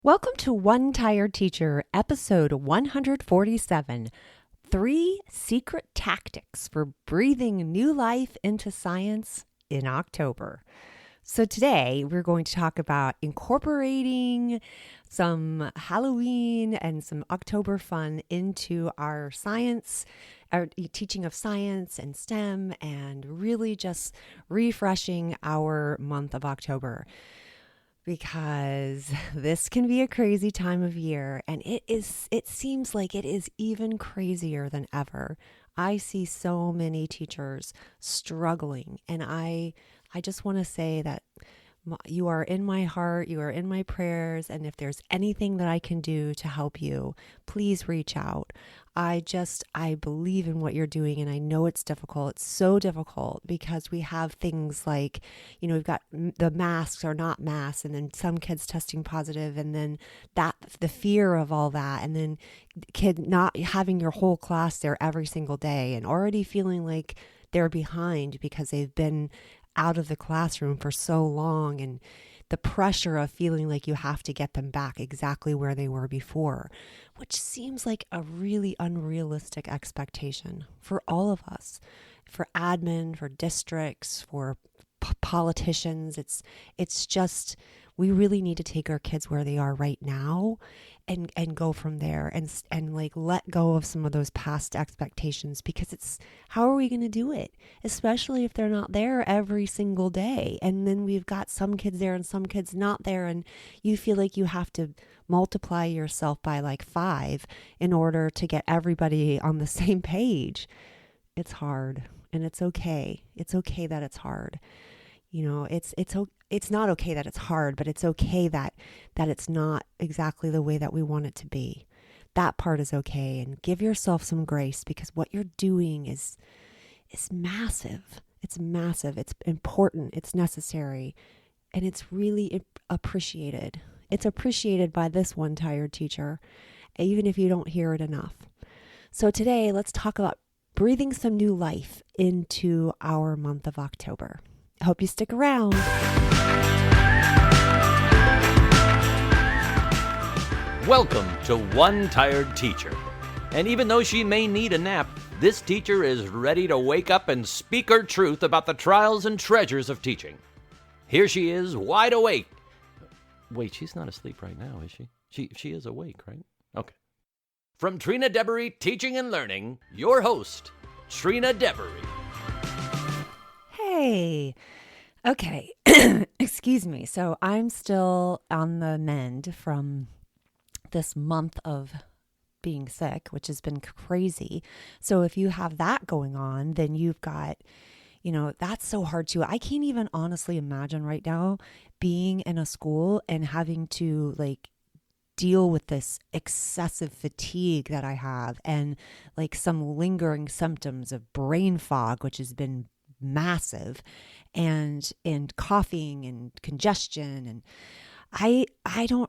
Welcome to One Tired Teacher, episode 147, 3 Secret Tactics for Breathing New Life into Science in October. So today we're going to talk about incorporating some Halloween and some October fun into our teaching of science and STEM, and really just refreshing our month of October. Because this can be a crazy time of year, and it seems like it is even crazier than ever. I see so many teachers struggling, and I just want to say that you are in my heart, you are in my prayers, and if there's anything that I can do to help you, please reach out. I believe in what you're doing, and I know it's difficult. It's so difficult because we have things like, we've got the masks are not masks, and then some kids testing positive, and then the fear of all that, and then kid not having your whole class there every single day and already feeling like they're behind because they've been out of the classroom for so long, and the pressure of feeling like you have to get them back exactly where they were before, which seems like a really unrealistic expectation for all of us, for admin, for districts, for politicians. It's just, we really need to take our kids where they are right now and go from there and like let go of some of those past expectations, because it's, how are we going to do it? Especially if they're not there every single day. And then we've got some kids there and some kids not there. And you feel like you have to multiply yourself by like 5 in order to get everybody on the same page. It's hard, and it's okay. It's okay that it's hard. It's not okay that it's hard, but it's okay that it's not exactly the way that we want it to be. That part is okay, and give yourself some grace, because what you're doing is massive. It's massive. It's important. It's necessary, and it's really appreciated. It's appreciated by this one tired teacher, even if you don't hear it enough. So today, let's talk about breathing some new life into our month of October. I hope you stick around. Welcome to One Tired Teacher. And even though she may need a nap, this teacher is ready to wake up and speak her truth about the trials and treasures of teaching. Here she is, wide awake. Wait, she's not asleep right now, is she? She is awake, right? Okay. From Trina Debery Teaching and Learning, your host, Trina Debery. Hey. Okay. Excuse me. So I'm still on the mend from this month of being sick, which has been crazy. So if you have that going on, then you've got, that's so hard too. I can't even honestly imagine right now being in a school and having to like deal with this excessive fatigue that I have, and like some lingering symptoms of brain fog, which has been massive, and coughing and congestion. And I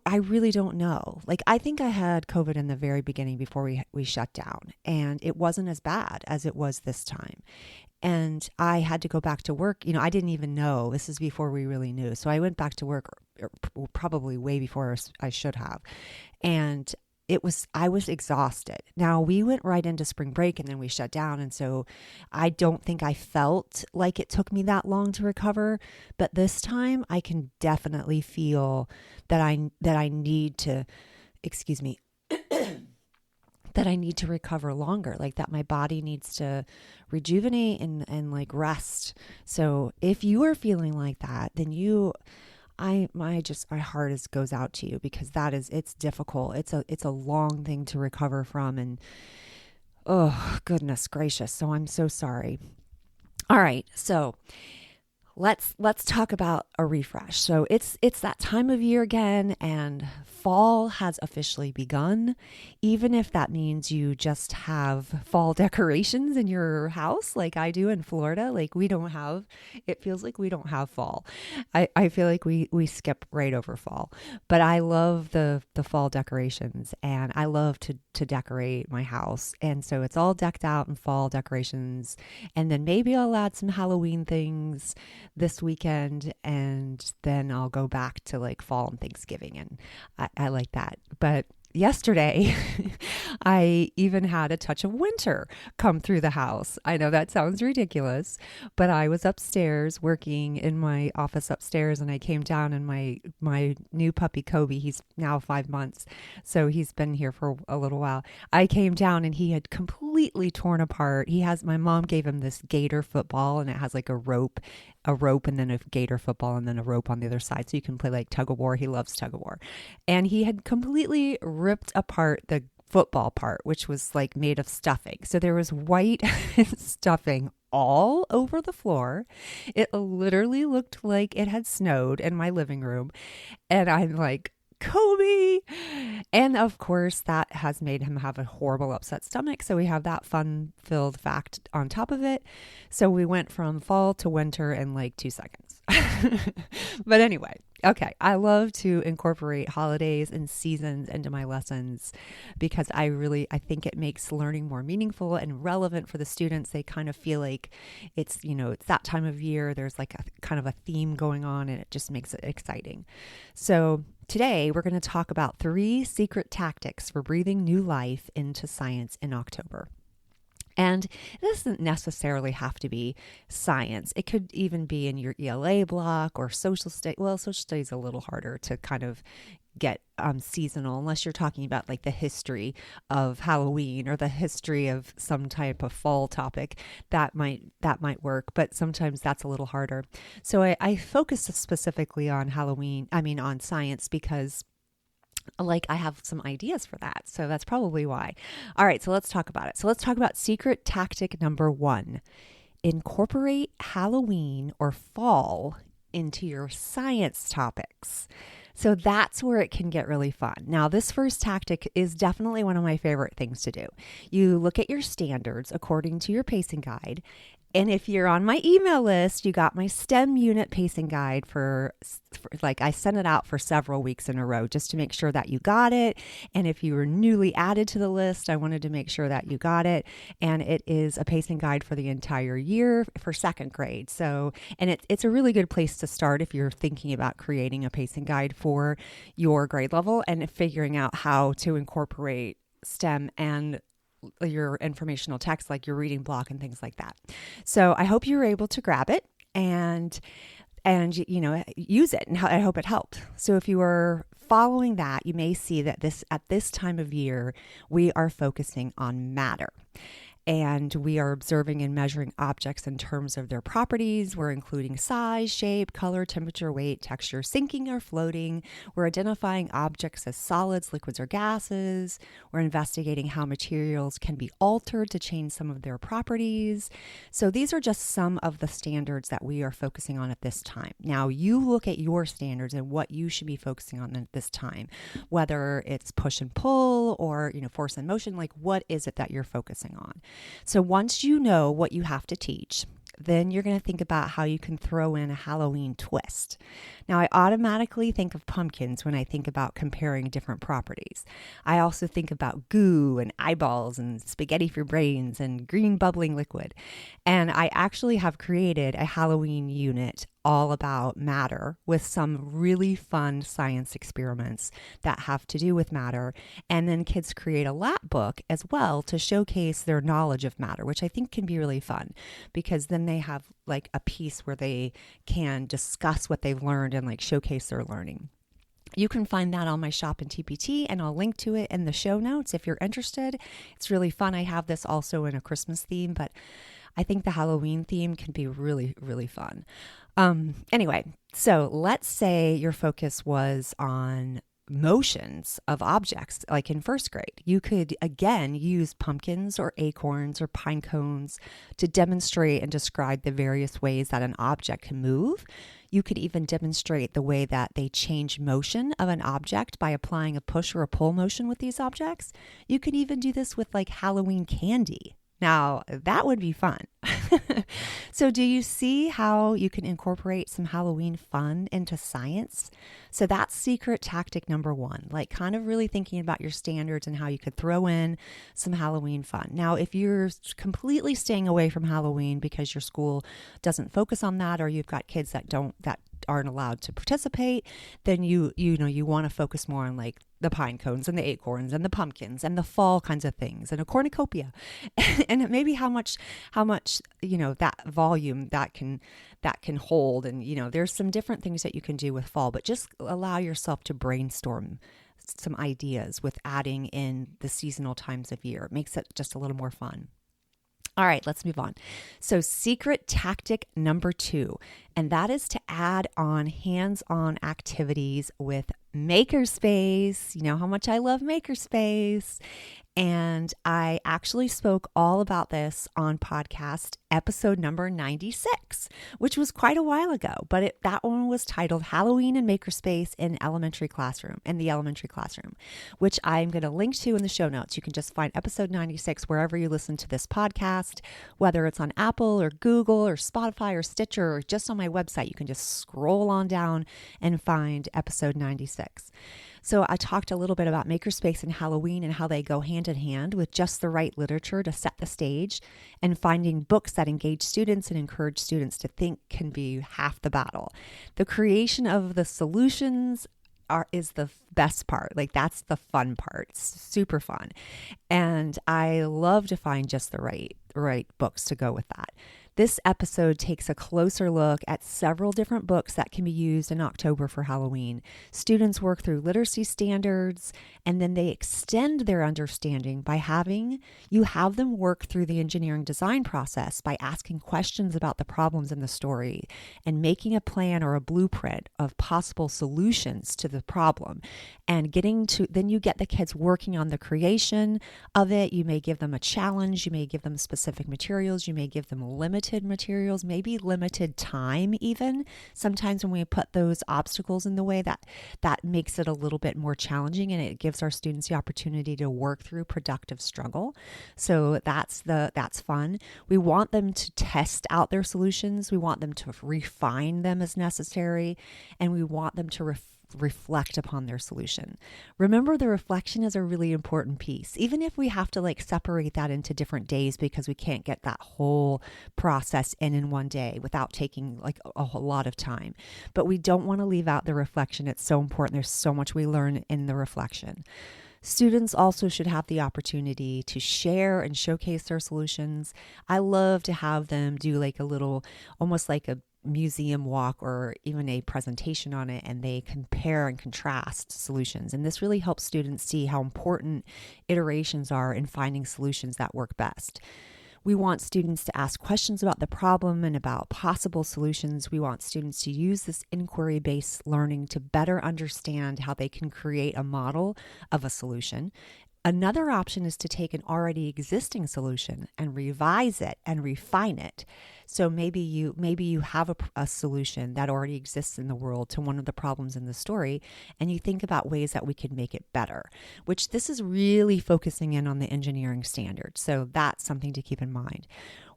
really don't know. Like, I think I had COVID in the very beginning before we shut down, and it wasn't as bad as it was this time. And I had to go back to work. I didn't even know. This is before we really knew. So I went back to work probably way before I should have. And I was exhausted. Now, we went right into spring break and then we shut down. And so I don't think I felt like it took me that long to recover. But this time I can definitely feel that I need to, that I need to recover longer, like that my body needs to rejuvenate and like rest. So if you are feeling like that, then my heart goes out to you, because it's difficult. It's a long thing to recover from, and oh, goodness gracious. So I'm so sorry. All right. So let's talk about a refresh. So it's that time of year again, and fall has officially begun, even if that means you just have fall decorations in your house like I do in Florida. Like, it feels like we don't have fall. I feel like we skip right over fall. But I love the fall decorations, and I love to decorate my house. And so it's all decked out in fall decorations. And then maybe I'll add some Halloween things this weekend, and then I'll go back to like fall and Thanksgiving. And I like that. But yesterday, I even had a touch of winter come through the house. I know that sounds ridiculous, but I was upstairs working in my office upstairs, and I came down, and my new puppy Kobe, he's now 5 months, so he's been here for a little while. I came down and he had completely torn apart. My mom gave him this gator football, and it has like a rope and then a gator football and then a rope on the other side, so you can play like tug of war. He loves tug of war. And he had completely ripped apart the football part, which was like made of stuffing. So there was white stuffing all over the floor. It literally looked like it had snowed in my living room. And I'm like, Kobe. And of course, that has made him have a horrible upset stomach. So we have that fun filled fact on top of it. So we went from fall to winter in like 2 seconds. But anyway, okay. I love to incorporate holidays and seasons into my lessons because I think it makes learning more meaningful and relevant for the students. They kind of feel like it's that time of year. There's like a kind of a theme going on, and it just makes it exciting. So today, we're going to talk about 3 secret tactics for breathing new life into science in October. And it doesn't necessarily have to be science. It could even be in your ELA block or social studies. Well, social studies is a little harder to kind of get seasonal, unless you're talking about like the history of Halloween or the history of some type of fall topic. That might work, but sometimes that's a little harder. So I focus specifically on on science, because I have some ideas for that. So that's probably why. All right, so let's talk about it. So let's talk about secret tactic number 1. Incorporate Halloween or fall into your science topics. So that's where it can get really fun. Now, this first tactic is definitely one of my favorite things to do. You look at your standards according to your pacing guide. And if you're on my email list, you got my STEM unit pacing guide for I sent it out for several weeks in a row just to make sure that you got it. And if you were newly added to the list, I wanted to make sure that you got it. And it is a pacing guide for the entire year for 2nd grade. So, and it's a really good place to start if you're thinking about creating a pacing guide for your grade level and figuring out how to incorporate STEM and your informational text, like your reading block and things like that. So I hope you were able to grab it and use it, and I hope it helped. So if you are following that, you may see that at this time of year, we are focusing on matter. And we are observing and measuring objects in terms of their properties. We're including size, shape, color, temperature, weight, texture, sinking or floating. We're identifying objects as solids, liquids, or gases. We're investigating how materials can be altered to change some of their properties. So these are just some of the standards that we are focusing on at this time. Now, you look at your standards and what you should be focusing on at this time, whether it's push and pull or, force and motion. Like, what is it that you're focusing on? So once you know what you have to teach, then you're going to think about how you can throw in a Halloween twist. Now, I automatically think of pumpkins when I think about comparing different properties. I also think about goo and eyeballs and spaghetti for brains and green bubbling liquid. And I actually have created a Halloween unit all about matter with some really fun science experiments that have to do with matter. And then kids create a lab book as well to showcase their knowledge of matter, which I think can be really fun because then they have like a piece where they can discuss what they've learned and like showcase their learning. You can find that on my shop in TPT, and I'll link to it in the show notes if you're interested. It's really fun. I have this also in a Christmas theme, but I think the Halloween theme can be really, really fun. Anyway, so let's say your focus was on motions of objects, like in 1st grade. You could, again, use pumpkins or acorns or pine cones to demonstrate and describe the various ways that an object can move. You could even demonstrate the way that they change motion of an object by applying a push or a pull motion with these objects. You could even do this with like Halloween candy. Now, that would be fun. So, do you see how you can incorporate some Halloween fun into science? So, that's secret tactic number one, like kind of really thinking about your standards and how you could throw in some Halloween fun. Now, if you're completely staying away from Halloween because your school doesn't focus on that, or you've got kids that aren't allowed to participate, then you want to focus more on like the pine cones and the acorns and the pumpkins and the fall kinds of things and a cornucopia and maybe how much that volume that can hold. And there's some different things that you can do with fall, but just allow yourself to brainstorm some ideas with adding in the seasonal times of year. It makes it just a little more fun. All right, let's move on. So, secret tactic number 2, and that is to add on hands-on activities with Makerspace. You know how much I love Makerspace. And I actually spoke all about this on podcast episode number 96, which was quite a while ago. But that one was titled Halloween and Makerspace in the elementary classroom, which I'm going to link to in the show notes. You can just find episode 96 wherever you listen to this podcast, whether it's on Apple or Google or Spotify or Stitcher or just on my website. You can just scroll on down and find episode 96. So I talked a little bit about Makerspace and Halloween and how they go hand in hand with just the right literature to set the stage, and finding books that engage students and encourage students to think can be half the battle. The creation of the solutions is the best part. Like, that's the fun part. It's super fun. And I love to find just the right books to go with that. This episode takes a closer look at several different books that can be used in October for Halloween. Students work through literacy standards, and then they extend their understanding by having them work through the engineering design process by asking questions about the problems in the story and making a plan or a blueprint of possible solutions to the problem. And then you get the kids working on the creation of it. You may give them a challenge. You may give them specific materials. You may give them limited materials, maybe limited time even. Sometimes when we put those obstacles in the way, that makes it a little bit more challenging, and it gives our students the opportunity to work through productive struggle. So that's fun. We want them to test out their solutions. We want them to refine them as necessary, and we want them to reflect upon their solution. Remember, the reflection is a really important piece, even if we have to separate that into different days because we can't get that whole process in one day without taking a whole lot of time. But we don't want to leave out the reflection. It's so important. There's so much we learn in the reflection. Students also should have the opportunity to share and showcase their solutions. I love to have them do a little, almost like a museum walk or even a presentation on it, and they compare and contrast solutions. And this really helps students see how important iterations are in finding solutions that work best. We want students to ask questions about the problem and about possible solutions. We want students to use this inquiry-based learning to better understand how they can create a model of a solution. Another option is to take an already existing solution and revise it and refine it. So maybe you have a solution that already exists in the world to one of the problems in the story, and you think about ways that we could make it better, which this is really focusing in on the engineering standards. So that's something to keep in mind.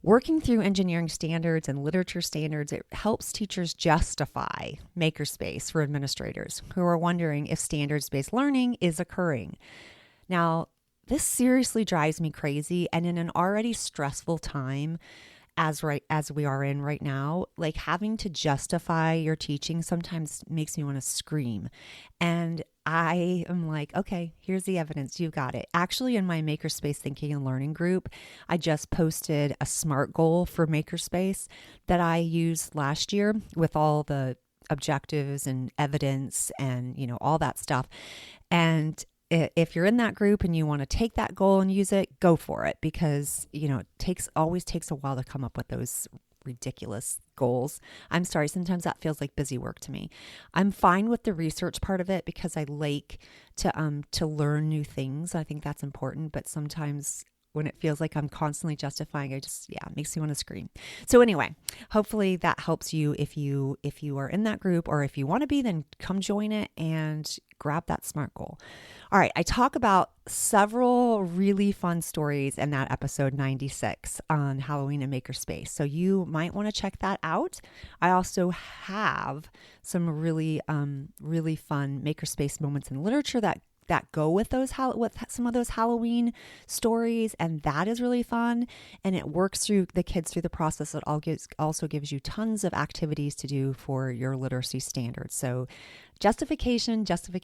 Working through engineering standards and literature standards, it helps teachers justify Makerspace for administrators who are wondering if standards-based learning is occurring. Now, this seriously drives me crazy, and in an already stressful time as we are in right now, having to justify your teaching sometimes makes me want to scream. And I am okay, here's the evidence. You got it. Actually, in my Makerspace Thinking and Learning group, I just posted a SMART goal for Makerspace that I used last year with all the objectives and evidence and, all that stuff. And if you're in that group and you want to take that goal and use it, go for it, because, it always takes a while to come up with those ridiculous goals. I'm sorry, sometimes that feels like busy work to me. I'm fine with the research part of it because I like to learn new things. I think that's important, but sometimes when it feels like I'm constantly justifying, it makes me want to scream. So anyway, hopefully that helps you if you are in that group, or if you want to be, then come join it and grab that SMART goal. All right, I talk about several really fun stories in that episode 96 on Halloween and Makerspace. So you might want to check that out. I also have some really really fun Makerspace moments in literature that go with with some of those Halloween stories, and that is really fun, and it works through the kids through the process. It also gives you tons of activities to do for your literacy standards. So justification, just in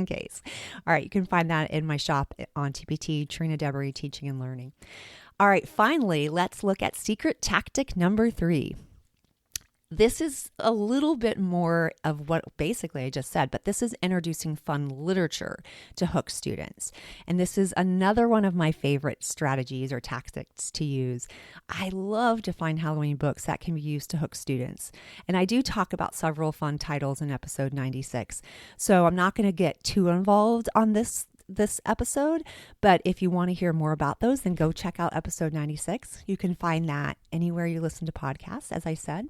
case. All right, you can find that in my shop on TPT, Trina Debery Teaching and Learning. All right, finally, let's look at secret tactic number 3. This is a little bit more of what basically I just said, but this is introducing fun literature to hook students. And this is another one of my favorite strategies or tactics to use. I love to find Halloween books that can be used to hook students. And I do talk about several fun titles in episode 96. So I'm not going to get too involved on this episode, but if you want to hear more about those, then go check out episode 96. You can find that anywhere you listen to podcasts, as I said.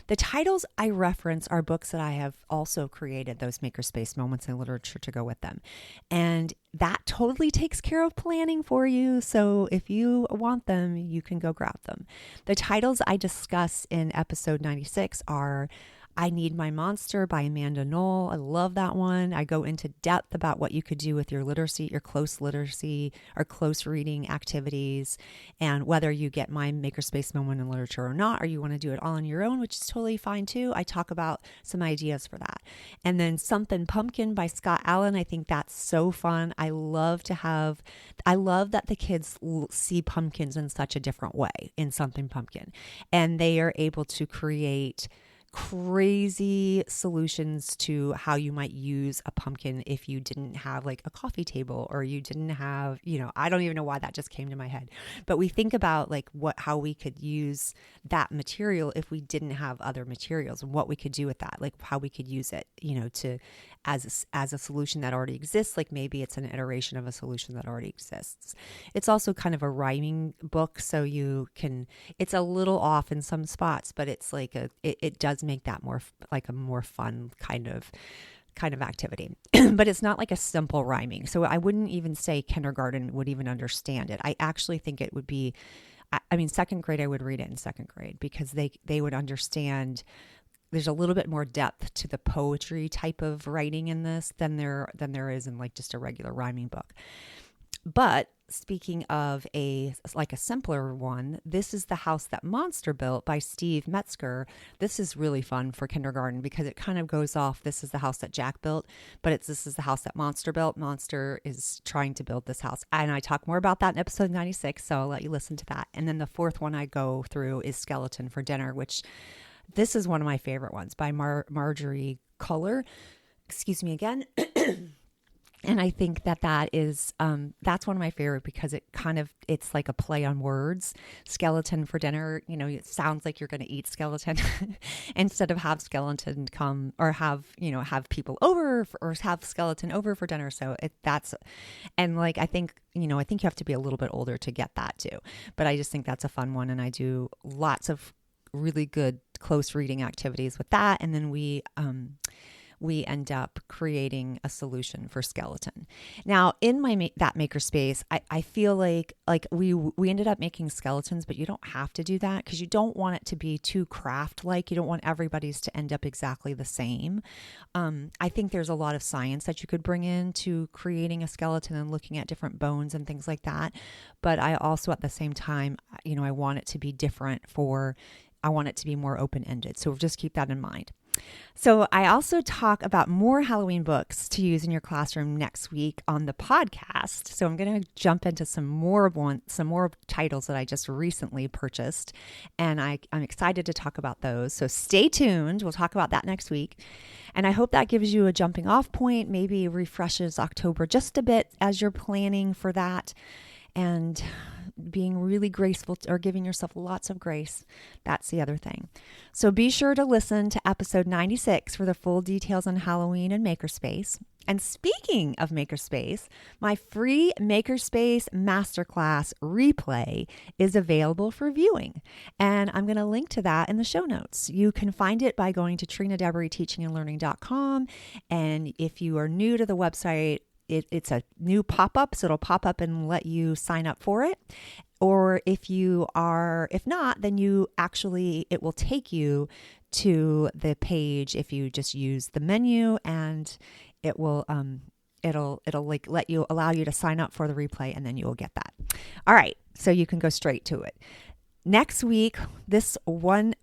The titles I reference are books that I have also created, those Makerspace moments in literature to go with them. And that totally takes care of planning for you. So if you want them, you can go grab them. The titles I discuss in episode 96 are I Need My Monster by Amanda Knoll. I love that one. I go into depth about what you could do with your literacy, your close literacy or close reading activities, and whether you get my Makerspace moment in literature or not, or you want to do it all on your own, which is totally fine too. I talk about some ideas for that. And then Something Pumpkin by Scott Allen. I think that's so fun. I love that the kids see pumpkins in such a different way in Something Pumpkin, and they are able to create crazy solutions to how you might use a pumpkin if you didn't have like a coffee table, or you didn't have, I don't even know why that just came to my head, but we think about like how we could use that material if we didn't have other materials, and what we could do with that, like how we could use it, to as a solution that already exists. Like maybe it's an iteration of a solution that already exists. It's also kind of a rhyming book, so it's a little off in some spots, but it's like it does make that more like a more fun kind of activity. But it's not like a simple rhyming. So I wouldn't even say kindergarten would even understand it. I actually think it would be, second grade, I would read it in second grade, because they would understand. There's a little bit more depth to the poetry type of writing in this than there is in like just a regular rhyming book. But speaking of a simpler one, this is The House That Monster Built by Steve Metzger. This is really fun for kindergarten because it kind of goes off, this is the house that Jack built, but this is the house that Monster built. Monster is trying to build this house. And I talk more about that in episode 96, so I'll let you listen to that. And then the fourth one I go through is Skeleton for Dinner, which this is one of my favorite ones by Marjorie Culler. Excuse me again. And I think that is, that's one of my favorite because it's like a play on words. Skeleton for dinner, it sounds like you're going to eat skeleton instead of have skeleton come, or have people over, or have skeleton over for dinner. So and like, I think you have to be a little bit older to get that too. But I just think that's a fun one. And I do lots of really good close reading activities with that. And then we end up creating a solution for skeleton. Now, in that makerspace, I feel like we ended up making skeletons, but you don't have to do that because you don't want it to be too craft-like. You don't want everybody's to end up exactly the same. I think there's a lot of science that you could bring into creating a skeleton and looking at different bones and things like that. But I also, at the same time, I want it to be different I want it to be more open-ended. So just keep that in mind. So I also talk about more Halloween books to use in your classroom next week on the podcast. So I'm going to jump into some more titles that I just recently purchased, and I'm excited to talk about those. So stay tuned. We'll talk about that next week. And I hope that gives you a jumping off point, maybe refreshes October just a bit as you're planning for that. And being really graceful, or giving yourself lots of grace. That's the other thing. So be sure to listen to episode 96 for the full details on Halloween and Makerspace. And speaking of Makerspace, my free Makerspace Masterclass replay is available for viewing. And I'm going to link to that in the show notes. You can find it by going to trinadebreteachingandlearning.com. And if you are new to the website, it's a new pop-up, so it'll pop up and let you sign up for it. Or if not, then it will take you to the page if you just use the menu, and it will it'll like allow you to sign up for the replay, and then you will get that. All right, so you can go straight to it. Next week, this one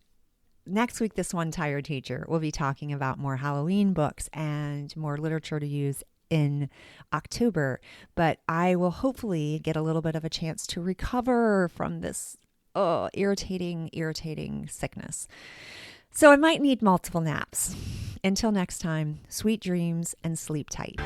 tired teacher will be talking about more Halloween books and more literature to use in October, but I will hopefully get a little bit of a chance to recover from this irritating sickness. So I might need multiple naps. Until next time, sweet dreams and sleep tight.